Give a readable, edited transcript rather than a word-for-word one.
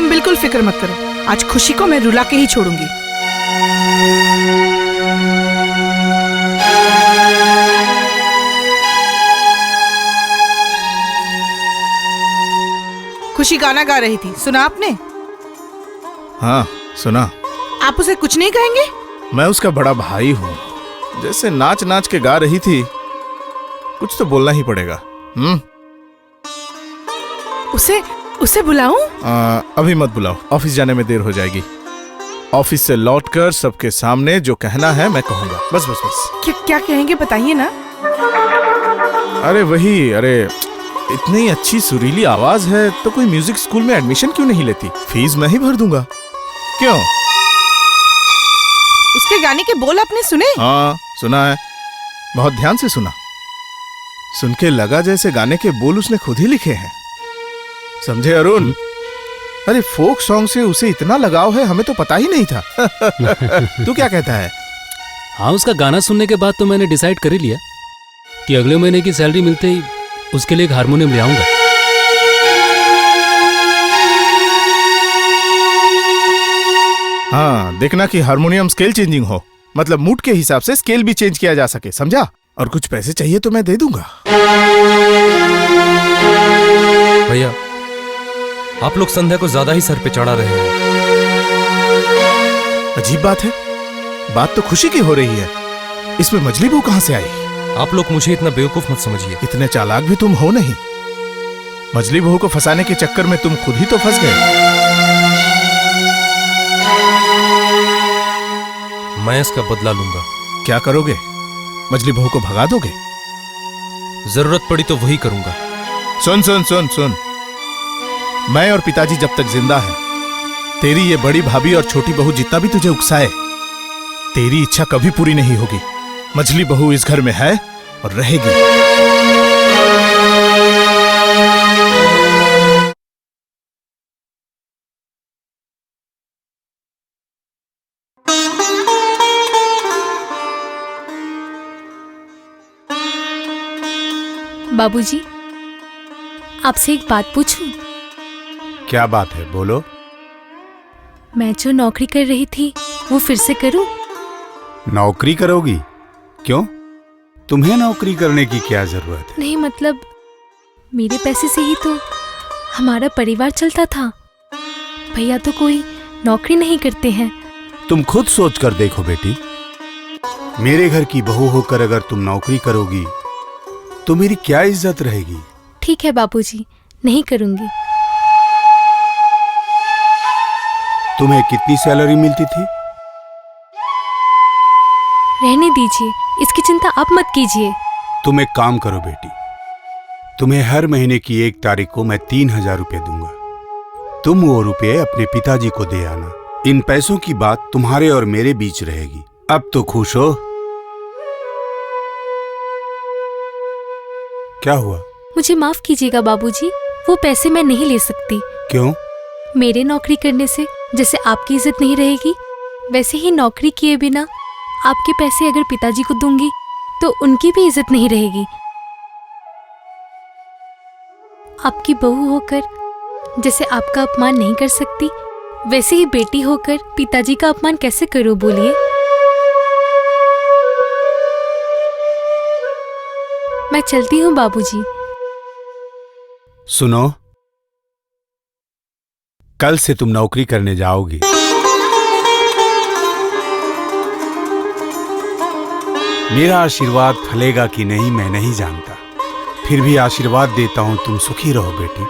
तुम बिल्कुल फिक्र मत करो, आज खुशी को मैं रुला के ही छोड़ूंगी। खुशी गाना गा रही थी, सुना आपने? हाँ सुना। आप उसे कुछ नहीं कहेंगे? मैं उसका बड़ा भाई हूँ, जैसे नाच नाच के गा रही थी, कुछ तो बोलना ही पड़ेगा। उसे बुलाऊं? अभी मत बुलाओ, ऑफिस जाने में देर हो जाएगी। ऑफिस से लौटकर सबके सामने जो कहना है मैं कहूंगा, बस बस बस। क्या कहेंगे बताइए ना। अरे वही, अरे इतनी अच्छी सुरीली आवाज है तो कोई म्यूजिक स्कूल में एडमिशन क्यों नहीं लेती? फीस मैं ही भर दूंगा। क्यों? उसके गाने के बोल आपने सुने? हाँ सुना है, बहुत ध्यान से सुना। सुन के लगा जैसे गाने के बोल उसने खुद ही लिखे हैं। समझे अरुण? अरे फोक सॉन्ग से उसे इतना लगाव है, हमें तो पता ही नहीं था। तू क्या कहता है? हाँ, उसका गाना सुनने के बाद तो मैंने डिसाइड कर ही लिया कि अगले महीने की सैलरी मिलते ही उसके लिए एक हारमोनियम ले आऊंगा। हाँ, देखना कि हारमोनियम स्केल चेंजिंग हो, मतलब मूड के हिसाब से स्केल भी चेंज किया जा सके, समझा? और कुछ पैसे चाहिए तो मैं दे दूंगा। भैया, आप लोग संध्या को ज्यादा ही सर पे चढ़ा रहे हैं। अजीब बात है, बात तो खुशी की हो रही है, इसमें मजली बहू कहां से आई? आप लोग मुझे इतना बेवकूफ मत समझिए। इतने चालाक भी तुम हो नहीं। मजली बहू को फंसाने के चक्कर में तुम खुद ही तो फंस गए। मैं इसका बदला लूंगा। क्या करोगे? मजली बहू को भगा दोगे? जरूरत पड़ी तो वही करूंगा। सुन सुन सुन सुन, मैं और पिताजी जब तक जिंदा है, तेरी ये बड़ी भाभी और छोटी बहू जितना भी तुझे उकसाए, तेरी इच्छा कभी पूरी नहीं होगी। मजली बहू इस घर में है और रहेगी। बाबूजी, आपसे एक बात पूछूं? क्या बात है, बोलो। मैं जो नौकरी कर रही थी वो फिर से करूं? नौकरी करोगी? क्यों? तुम्हें नौकरी करने की क्या जरूरत है? नहीं, मतलब मेरे पैसे से ही तो हमारा परिवार चलता था। भैया तो कोई नौकरी नहीं करते हैं। तुम खुद सोच कर देखो बेटी, मेरे घर की बहू होकर अगर तुम नौकरी करोगी तो मेरी क्या इज्जत रहेगी? ठीक है बाबूजी, नहीं करूंगी। तुम्हें कितनी सैलरी मिलती थी? रहने दीजिए, इसकी चिंता आप मत कीजिए। तुम एक काम करो बेटी, तुम्हें हर महीने की 1 तारीख को मैं 3000 रुपए दूंगा। तुम वो रुपये अपने पिताजी को दे आना। इन पैसों की बात तुम्हारे और मेरे बीच रहेगी। अब तो खुश हो? क्या हुआ? मुझे माफ कीजिएगा बाबूजी, वो पैसे मैं नहीं ले सकती। क्यों? मेरे नौकरी करने से जैसे आपकी इज्जत नहीं रहेगी, वैसे ही नौकरी किए बिना आपके पैसे अगर पिताजी को दूंगी तो उनकी भी इज्जत नहीं रहेगी। आपकी बहू होकर जैसे आपका अपमान नहीं कर सकती, वैसे ही बेटी होकर पिताजी का अपमान कैसे करूं, बोलिए? मैं चलती हूँ बाबूजी। सुनो, कल से तुम नौकरी करने जाओगी। मेरा आशीर्वाद फलेगा कि नहीं मैं नहीं जानता, फिर भी आशीर्वाद देता हूं, तुम सुखी रहो बेटी।